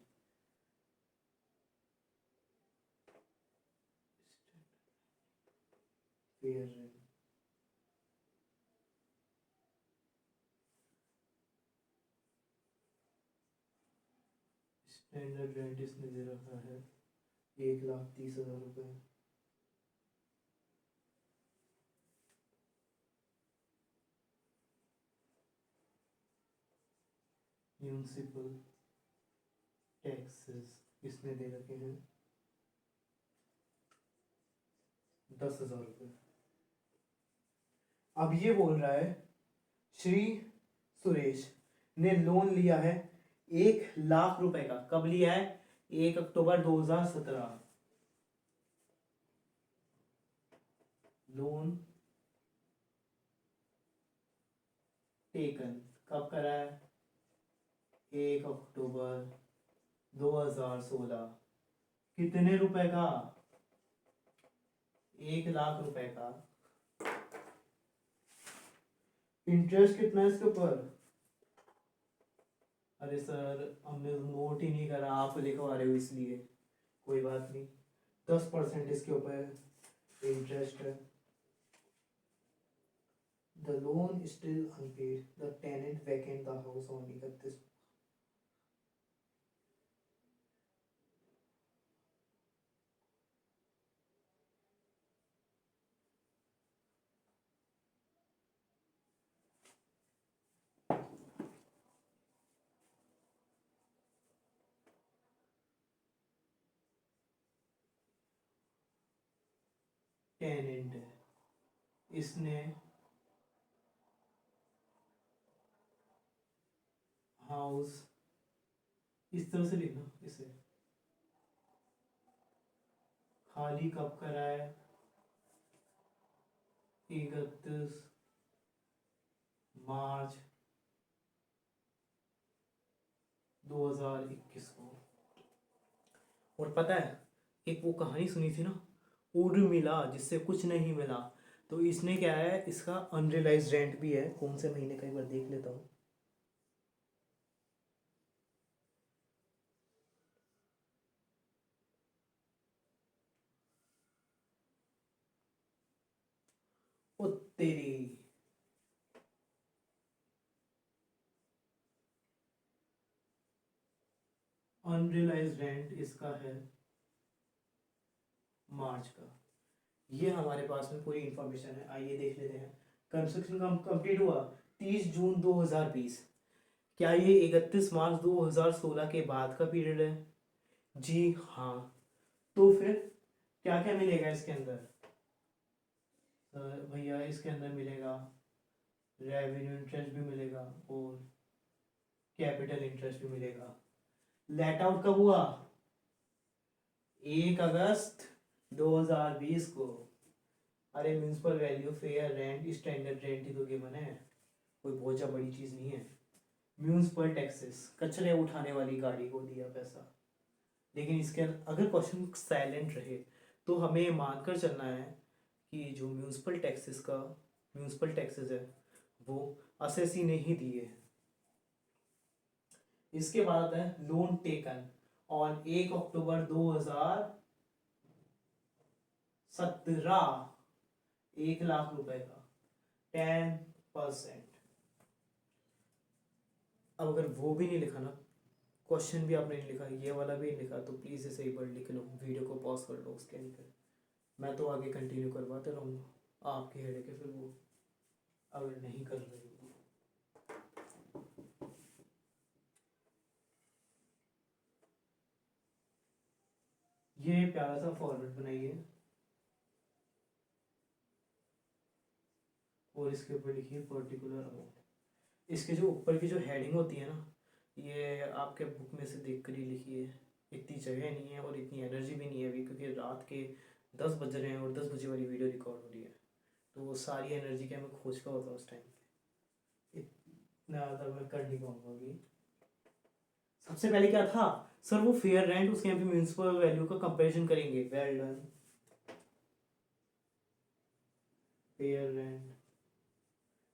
फेयर रेंट। स्टैंडर्ड रेंट इसने दे रखा है 1,30,000 रुपये। म्यूनिसिपल टैक्सेस इसने दे रखे हैं 10,000 रुपये। अब ये बोल रहा है श्री सुरेश ने लोन लिया है 1,00,000 रुपए का। कब लिया है? 1 अक्टूबर 2017। लोन टेकन कब करा है? 1 अक्टूबर 2016। कितने रुपए का? 1,00,000 रुपए का। इंटरेस्ट कितना है इसके ऊपर? अरे सर, हमने नोट ही नहीं करा, आप लिखवा रहे हो इसलिए। कोई बात नहीं, 10% इसके ऊपर इंटरेस्ट है। The loan still unpaid, the tenant vacant the house on 31। Tenant है, इसने हाउस, इस तरह से लिखना इसे, खाली कब करा है? 31 मार्च 2021 को। और पता है, एक वो कहानी सुनी थी ना, उर्मिला जिससे कुछ नहीं मिला, तो इसने क्या है, इसका अनरियलाइज रेंट भी है, कौन से महीने का एक बार देख लेता हूँ। ओ तेरी, अनरियलाइज रेंट इसका है मार्च का। ये हमारे पास में पूरी इंफॉर्मेशन है, आइए देख लेते हैं। कंस्ट्रक्शन कंप्लीट हुआ 30 जून 2020। क्या ये 31 मार्च 2016 के बाद का पीरियड है? जी हाँ। तो फिर क्या क्या मिलेगा इसके अंदर? भैया इसके अंदर मिलेगा रेवेन्यू इंटरेस्ट भी मिलेगा और कैपिटल इंटरेस्ट भी मिलेगा। लेट आउट कब हुआ? 1 अगस्त 2020 को। अरे municipal value, fair rent, standard rent ही तो गिवन है, कोई बहुत ज़्यादा बड़ी चीज़ नहीं है। म्यूनसिपल टैक्सेस, कचरे उठाने वाली गाड़ी को दिया पैसा। लेकिन इसके अगर क्वेश्चन साइलेंट रहे तो हमें मानकर चलना है कि जो म्यूनसिपल टैक्सेस है वो असेसी ने ही दिए। इसके बाद है लोन टेकन ऑन 1 अक्टूबर 2017, 1 लाख रुपए का 10%। अब अगर वो भी नहीं लिखा ना, क्वेश्चन भी आपने नहीं लिखा, ये वाला भी नहीं लिखा, तो प्लीज़ इसे एक बार लिख लो, वीडियो को पॉज कर लो, उसके नहीं। मैं तो आगे कंटिन्यू करवाते रहूँगा, आपकी हेडेक है फिर वो अगर नहीं कर रहे हो। ये प्यारा सा फॉर्मेट बनाइए और इसके ऊपर लिखिए पर्टिकुलर अमाउंट। इसके जो ऊपर की जो हेडिंग होती है ना, ये आपके बुक में से देख कर ही लिखिए, इतनी जगह नहीं है और इतनी एनर्जी भी नहीं है अभी, क्योंकि रात के 10 बज रहे हैं और 10 बजे वाली वीडियो रिकॉर्ड हो रही है, तो वो सारी एनर्जी क्या मैं खोज का होता उस टाइम पे, इतना ज़्यादा मैं कर नहीं पाऊँगा अभी। सबसे पहले क्या था सर, वो फेयर रेंट, उसके यहाँ पे म्यूनसिपल वैल्यू का कंपैरिजन करेंगे। Well done. Fair rent,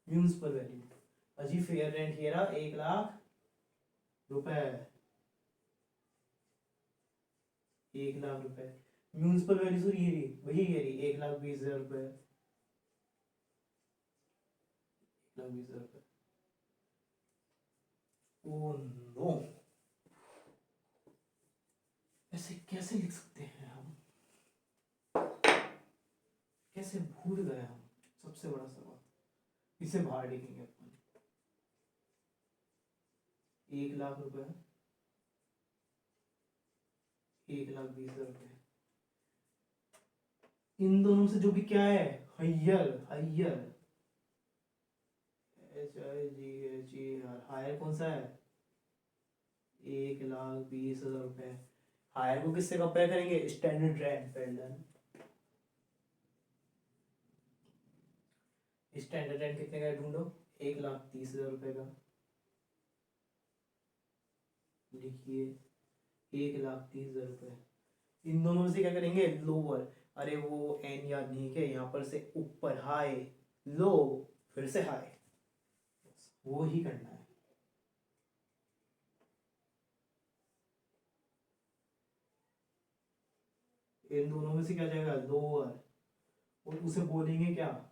municipal value, अजी फेयर रेंट ये रहा 1 लाख रुपए, 1 लाख रुपए। म्यूनसिपल वैल्यू सर ये रही, वही ये रही 1,20,000 रुपए, 1,20,000 रुपए। ओ नो, ऐसे कैसे लिख सकते हैं हम, कैसे भूल गए हम, सबसे बड़ा सवाल। इसे बाहर लिखेंगे अपन, 1 लाख रुपए, 1,20,000 रुपए। इन दोनों से जो भी क्या है, हायर, हायर, HIGHER, हायर कौन सा है? 1,20,000 रुपए। हायर को किससे कंपेयर करेंगे? Standard rent. Well done. Standard rent कितने का ढूंढो? 1,30,000 रुपए का। लिखिए 1,30,000 रुपए। इन दोनों में से क्या करेंगे? लोअर। अरे वो एन याद नहीं क्या, यहाँ पर से ऊपर हाई, लो, फिर से हाई, वो ही करना है। इन दोनों में से क्या जाएगा? लोअर, और उसे बोलेंगे क्या?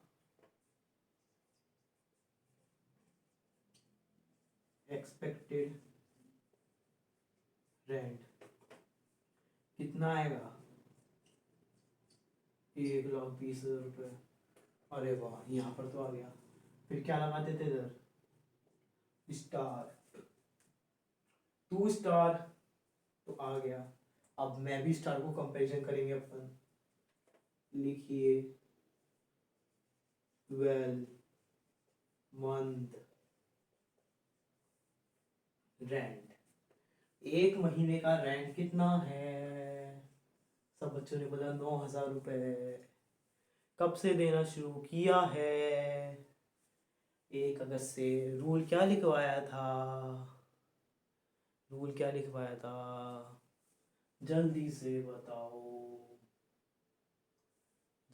Expected rent. कितना आएगा? 1,20,000 रुपए। अरे वाह, यहाँ पर तो आ गया। फिर क्या लगाते थे इधर? स्टार, 2 स्टार, तो आ गया। अब मैं भी स्टार को कंपैरिजन करेंगे अपन। लिखिए 12 मंथ रेंट। 1 महीने का रेंट कितना है? सब बच्चों ने बोला 9,000 रुपए। कब से देना शुरू किया है? 1 अगस्त से। रूल क्या लिखवाया था? रूल क्या लिखवाया था? जल्दी से बताओ,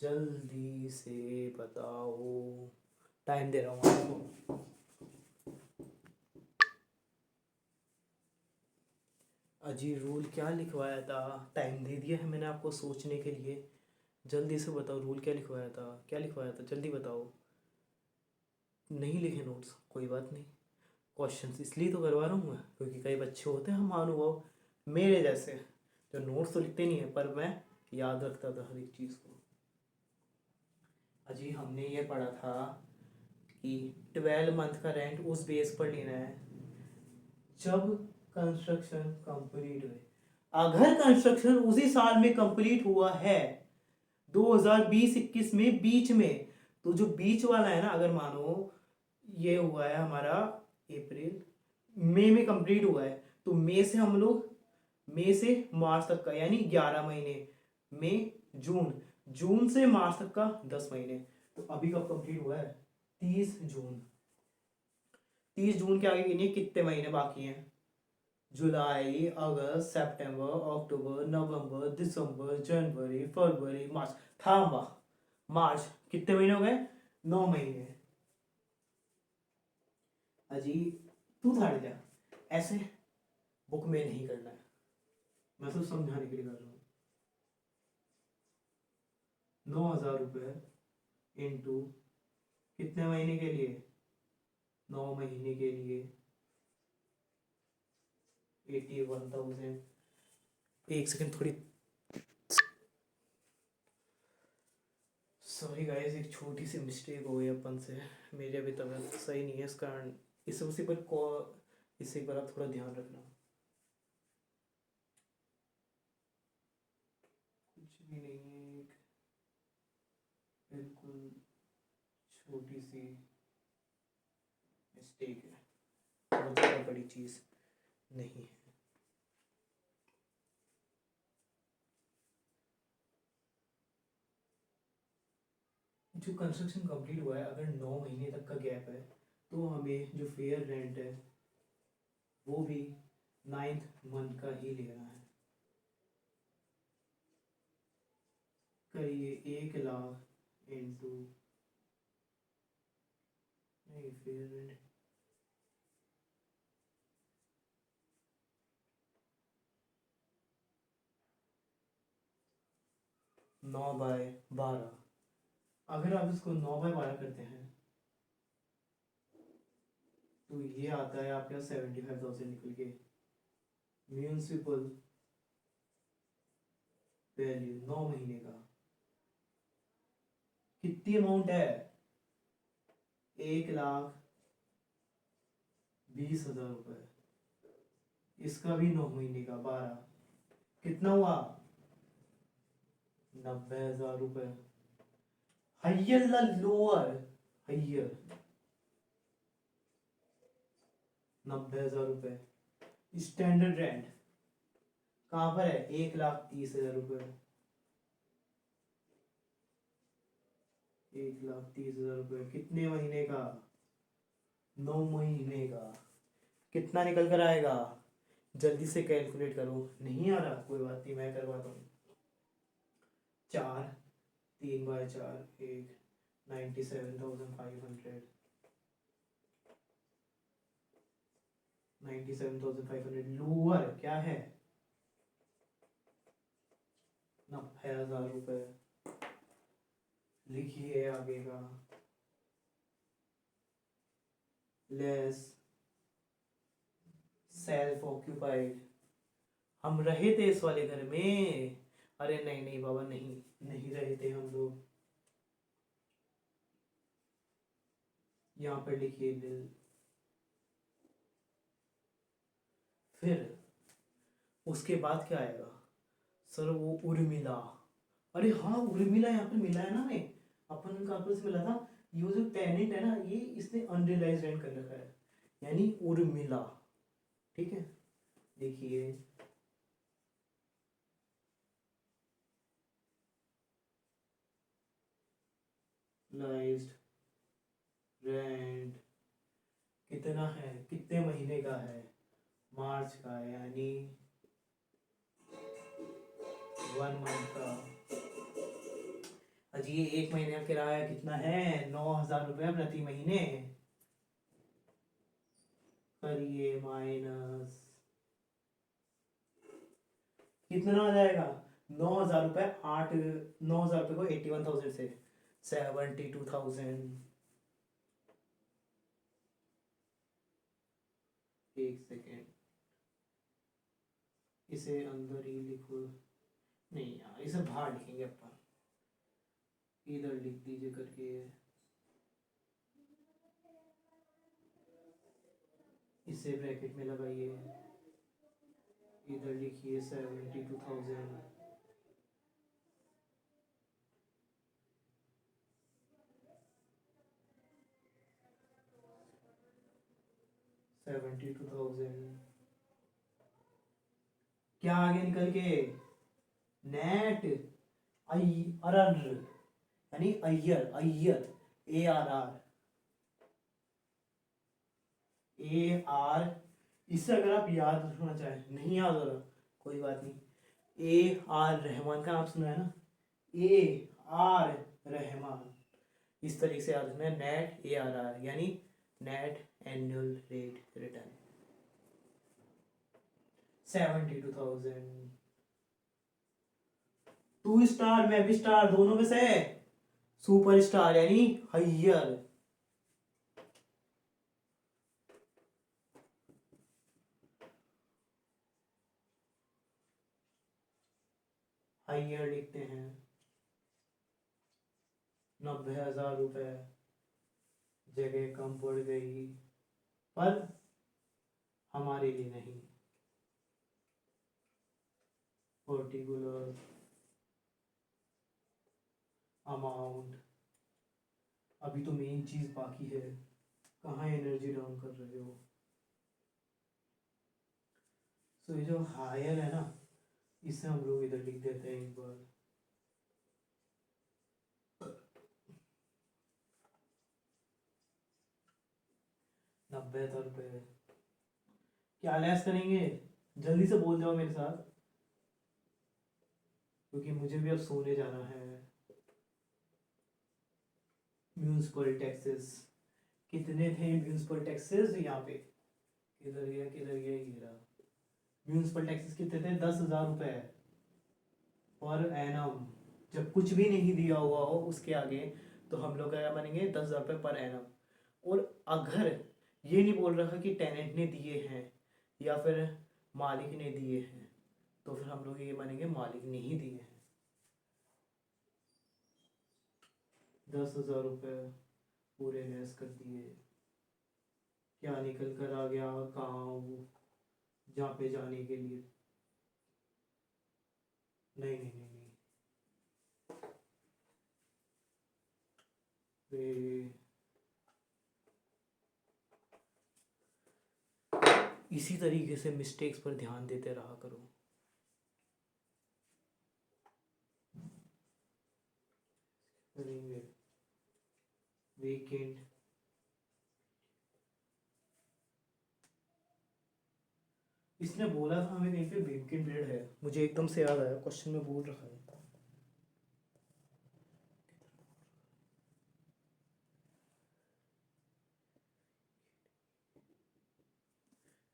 जल्दी से बताओ, टाइम दे रहा हूँ आपको। अजी रूल क्या लिखवाया था? टाइम दे दिया है मैंने आपको सोचने के लिए। जल्दी से बताओ, रूल क्या लिखवाया था, क्या लिखवाया था, जल्दी बताओ। नहीं लिखे नोट्स, कोई बात नहीं। क्वेश्चंस इसलिए तो करवा रहा हूँ मैं, क्योंकि कई बच्चे होते हैं महानुभाव मेरे जैसे, जो नोट्स तो लिखते नहीं है पर मैं याद रखता था हर एक चीज़ को। अजी हमने ये पढ़ा था कि 12 मंथ का रेंट उस बेस पर लेना है जब कंस्ट्रक्शन कंप्लीट हुए। अगर कंस्ट्रक्शन उसी साल में कंप्लीट हुआ है 2020-21 में बीच में, तो जो बीच वाला है ना, अगर मानो ये हुआ है हमारा अप्रैल मई में कंप्लीट हुआ है, तो मई से हम लोग मई से मार्च तक का यानी 11 महीने, मई जून, जून से मार्च तक का 10 महीने। तो अभी कब कंप्लीट हुआ है? 30 जून। 30 जून के आगे गिनिए कितने महीने बाकी हैं। जुलाई, अगस्त, सितंबर, अक्टूबर, नवंबर, दिसंबर, जनवरी, फरवरी, मार्च। थांबा, मार्च कितने महीने हो गए? 9 महीने। अजी तू था जा, ऐसे बुक में नहीं करना है, मैं तो समझाने के लिए कर रहा हूँ। 9,000 रुपये इंटू कितने महीने के लिए? 9 महीने के लिए 81,000। एक सेकंड, थोड़ी सॉरी गाइस, एक छोटी सी मिस्टेक हो गई अपन से। मेरी अभी तबीयत सही नहीं है, इस कारण इस उसी पर इसी पर आप थोड़ा ध्यान रखना। कुछ भी नहीं है, एक बिल्कुल छोटी सी मिस्टेक है, बहुत ज़्यादा बड़ी चीज़ नहीं है। जो कंस्ट्रक्शन कंप्लीट हुआ है, अगर 9 महीने तक का गैप है, तो हमें जो फेयर रेंट है वो भी 9th मंथ का ही लेना है। करिए 1 लाख इंटू, नहीं फेयर रेंट 9/12। अगर आप इसको 9/12 करते हैं तो ये आता है आपके 75,000 निकल के। म्यूनसिपल वैल्यू 9 महीने का कितनी अमाउंट है? 1,20,000 रुपये। इसका भी 9 महीने का 12, कितना हुआ? 90,000 रुपये। हाइयर द लोअर, हाइयर 90,000 रुपये। स्टैंडर्ड रेंट कहाँ पर है? 1,30,000 रुपये। 1,30,000 रुपये कितने महीने का? 9 महीने का। कितना निकल कर आएगा? जल्दी से कैलकुलेट करो। नहीं आ रहा, कोई बात नहीं, मैं करवाता हूँ। 4, 3/4 एक, 97,500, 97,500 लोअर क्या है? 90,000 रुपये। लिखिए आगे का। लेस सेल्फ ऑक्यूपाइड, हम रहे थे इस वाले घर में। अरे नहीं नहीं बाबा, नहीं नहीं रहे थे हम लोग। यहाँ पर लिखिए बिल। फिर उसके बाद क्या आएगा? सर वो उर्मिला, अरे हाँ उर्मिला यहाँ पे मिला है ना हमें, अपन कहाँ पर से मिला था? ये जो टेनेंट है ना, ये इसने अनरियलाइज रेंट कर रखा है, यानी उर्मिला। ठीक है, देखिए लाइज्ड रेंट कितना है, कितने महीने का है? मार्च का है, यानी 1 मंथ का। अजी ये 1 महीने का किराया कितना है? 9,000 रुपये प्रति महीने। करिए माइनस, कितना हो जाएगा? 9,000 रुपये 9,000 रुपये को 81,000 से 72,000। एक सेकेंड, इसे अंदर ही लिखो। नहीं यार, इसे बाहर लिखेंगे अपन, इधर लिख दीजिए करके। इसे ब्रैकेट में लगाइए, इधर लिखिए 72,000। 72,000 क्या आगे निकल के? नेट यानी अय्यर, अय्यर, ARR, AR। इससे अगर आप याद रखना चाहें, नहीं याद हो रहा कोई बात नहीं, AR रहमान का नाम सुना है ना, AR रहमान, इस तरीके से याद रखना है। नेट ARR यानी net annual rate return 72,000। 2 star में भी स्टार दोनों में से सुपर स्टार यानी हायर। हायर लिखते हैं। 90,000 रुपये, जगह कम पड़ गई पर हमारे लिए नहीं। पर्टिकुलर अमाउंट, अभी तो मेन चीज बाकी है, कहाँ एनर्जी डाउन कर रहे हो? सो ये जो हायर है ना, इसे हम लोग इधर लिख देते हैं एक बार। ₹90,000 क्या लेस करेंगे? जल्दी से बोल जाओ मेरे साथ, क्योंकि मुझे भी अब सोने जाना है। म्यूनिसिपल टैक्सेस कितने थे? म्यूनिसिपल टैक्सेस यहाँ पे, किधर गया किधर गया, ये रहा। म्यूनिसिपल टैक्सेस कितने थे? 10,000 रुपये पर एनम। जब कुछ भी नहीं दिया हुआ हो उसके आगे, तो हम लोग क्या मानेंगे? 10,000 रुपये पर एनम। और अगर ये नहीं बोल रहा कि टेनेंट ने दिए हैं या फिर मालिक ने दिए हैं, तो फिर हम लोग ये मानेंगे मालिक ने ही दिए हैं। 10,000 रुपये पूरे लेस कर दिए। क्या निकल कर आ गया? गाँव जहाँ पे जाने के लिए, नहीं नहीं नहीं नहीं, इसी तरीके से मिस्टेक्स पर ध्यान देते रहा करो। करेंगे वीकेंड, इसने बोला था हमें कहीं पे वीकेंड पीरियड है, मुझे एकदम से याद आया, क्वेश्चन में बोल रखा है।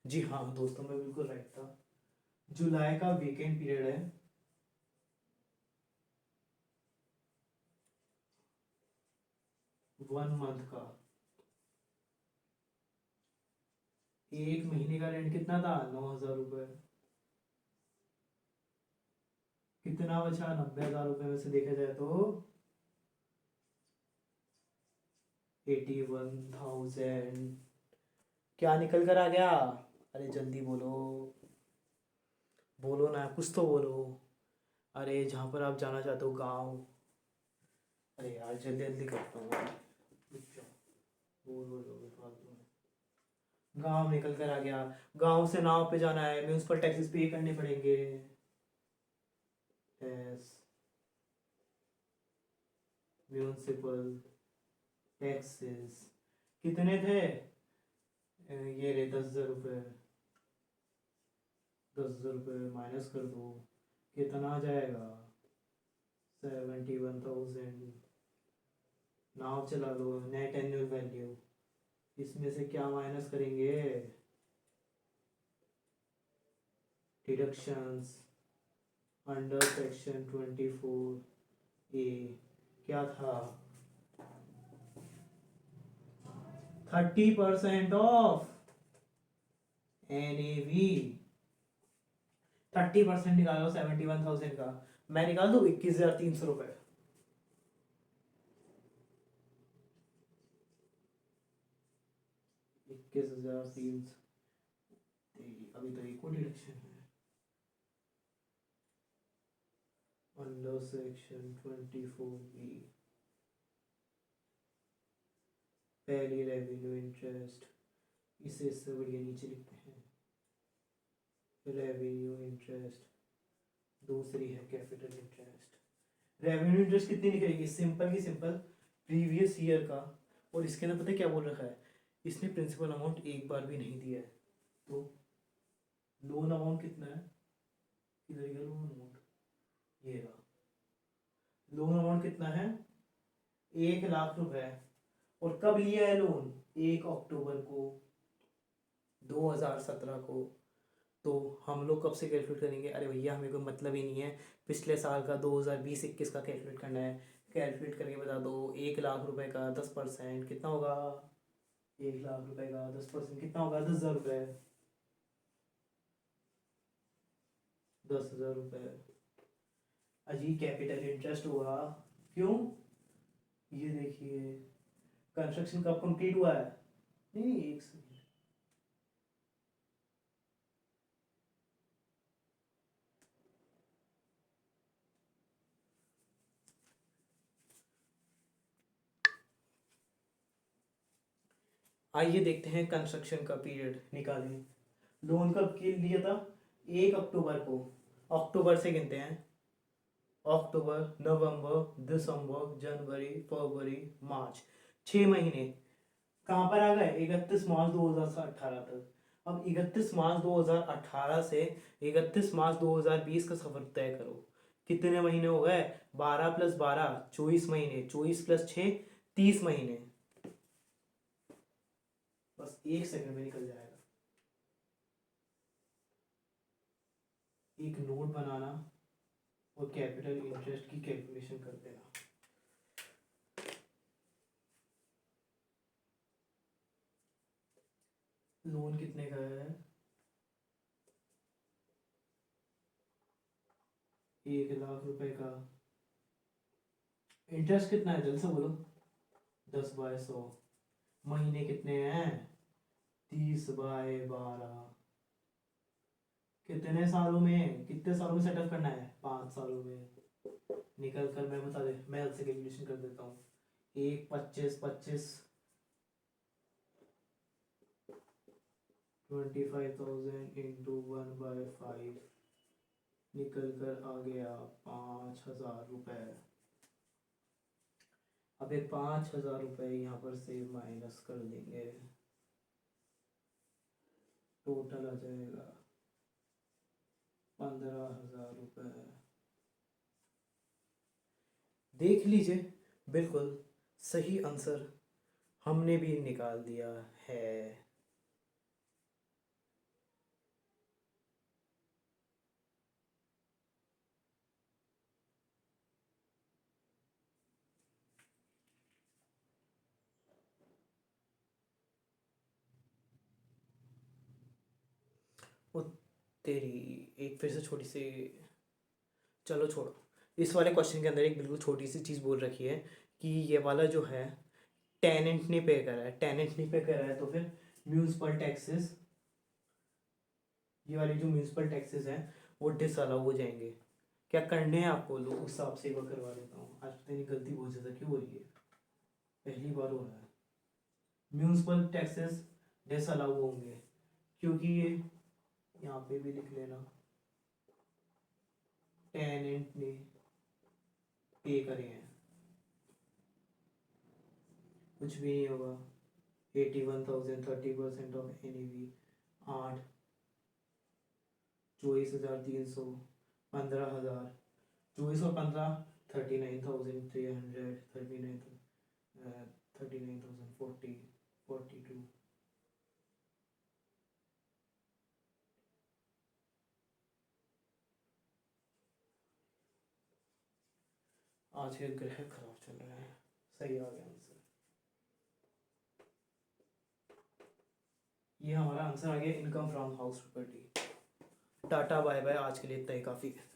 जी हाँ दोस्तों, मैं बिल्कुल राइट था। जुलाई का वीकेंड पीरियड है, 1 मंथ का। 1 महीने का रेंट कितना था? 9,000 रुपये। कितना बचा? 90,000 रुपये में से देखा जाए तो 81,000। क्या निकल कर आ गया? अरे जल्दी बोलो, बोलो ना, कुछ तो बोलो। अरे जहाँ पर आप जाना चाहते हो, गाँव। अरे यार जल्दी जल्दी करता हूँ, रुक जाओ, बोल बोलोगे फालतू में। गाँव निकल कर आ गया। गाँव से नाव पे जाना है, म्यूनसिपल टैक्सेस पे करने पड़ेंगे। टैक्स, म्यूनसिपल टैक्सेस कितने थे? ये रहे 10,000 रुपये। 10,000 रुपये माइनस कर दो, कितना आ जाएगा? 71,000। नाव चला लो, नेट एनुअल वैल्यू। इसमें से क्या माइनस करेंगे? डिडक्शंस अंडर सेक्शन 24A क्या था? 30% ऑफ NAV। 30% निकालो 71,000 का। मैं निकाल दूं 21,300 रुपए। 21,300। अभी तो एक और डिडक्शन है अंडर सेक्शन 24B। पहली रेवेन्यू इंटरेस्ट, इसे इससे बढ़िया नीचे लिखते हैं। रेवेन्यू इंटरेस्ट, दूसरी है कैपिटल इंटरेस्ट। रेवेन्यू इंटरेस्ट कितनी निकलेगी? सिंपल की सिंपल प्रीवियस ईयर का। और इसके अंदर पता है क्या बोल रखा है? इसने प्रिंसिपल अमाउंट एक बार भी नहीं दिया है। तो लोन अमाउंट कितना है? किधर गया लोन अमाउंट? ये रहा। लोन अमाउंट कितना है? 1,00,000 रुपए। और कब लिया है लोन? 1 अक्टूबर को 2017 को। तो हम लोग कब से कैलकुलेट करेंगे? अरे भैया हमें कोई मतलब ही नहीं है। पिछले साल का 2020-21 का कैलकुलेट करना है। कैलकुलेट करके बता दो। 1,00,000 रुपए का 10% कितना होगा? 1,00,000 रुपए का 10% कितना होगा? 10,000 रुपए। 10,000 रुपए। अजी कैपिटल इंटरेस्ट हुआ। क्यों? ये देखिए कंस्ट्रक्शन कब कंप्लीट हुआ है? नहीं, एक सेकंड। आइए देखते हैं कंस्ट्रक्शन का पीरियड निकालें। लोन कब के लिया था? 1 अक्टूबर को। अक्टूबर से गिनते हैं। अक्टूबर, नवंबर, दिसंबर, जनवरी, फरवरी, मार्च। 6 महीने। कहाँ पर आ गए? 31 मार्च 2018 तक। अब 31 मार्च 2018 से 31 मार्च 2020 का सफर तय करो। कितने महीने हो गए? 12 + 12 24 महीने। 24 + 6 30 महीने। बस 1 सेकंड में निकल जाएगा। एक नोट बनाना और कैपिटल इंटरेस्ट की कैलकुलेशन कर देना। लोन कितने का है? 1,00,000 रुपए का। इंटरेस्ट कितना है? जल्द से बोलो। 10/100। महीने कितने हैं? 30/12। कितने सालों में? कितने सालों में सेटअप करना है? 5 सालों में। निकल कर मैं बता दे, मैं से कैलकुलेशन कर देता हूँ। 1 25 25,000 इंटू 1/5 निकल कर आ गया 5,000 रुपए। अब ये 5,000 रुपए यहाँ पर से माइनस कर देंगे। टोटल आ जाएगा 15,000 रुपए। देख लीजिए, बिल्कुल सही आंसर हमने भी निकाल दिया है। वो तेरी एक फिर से छोटी सी, चलो छोड़ो। इस वाले क्वेश्चन के अंदर एक बिल्कुल छोटी सी चीज़ बोल रखी है कि ये वाला जो है टेनेंट ने पे करा है। टेनेंट ने पे करा है तो फिर म्यूनसिपल टैक्सेस, ये वाले जो म्यूनसिपल टैक्सेस हैं वो डिसअलाउ हो जाएंगे। क्या करने हैं आपको? लोग उस हिसाब से एक बार करवा देता हूँ। आज पता नहीं गलती बहुत ज़्यादा क्यों हो रही है, पहली बार हो रहा है। म्यूनसिपल टैक्सेस डिसअलाउ होंगे क्योंकि ये यहाँ पे भी लिख लेना टेनेंट ने पे करे हैं। कुछ भी नहीं होगा। 81,000 30% ऑफ NAV 8, 24,300 15,000, 2415, 39,300, 39,040, 42। आज के ग्रह खराब चल रहे हैं। सही आ गया आंसर। ये हमारा आंसर आ गया, income from house property. Tata bye bye, आज के लिए इतना ही काफ़ी है।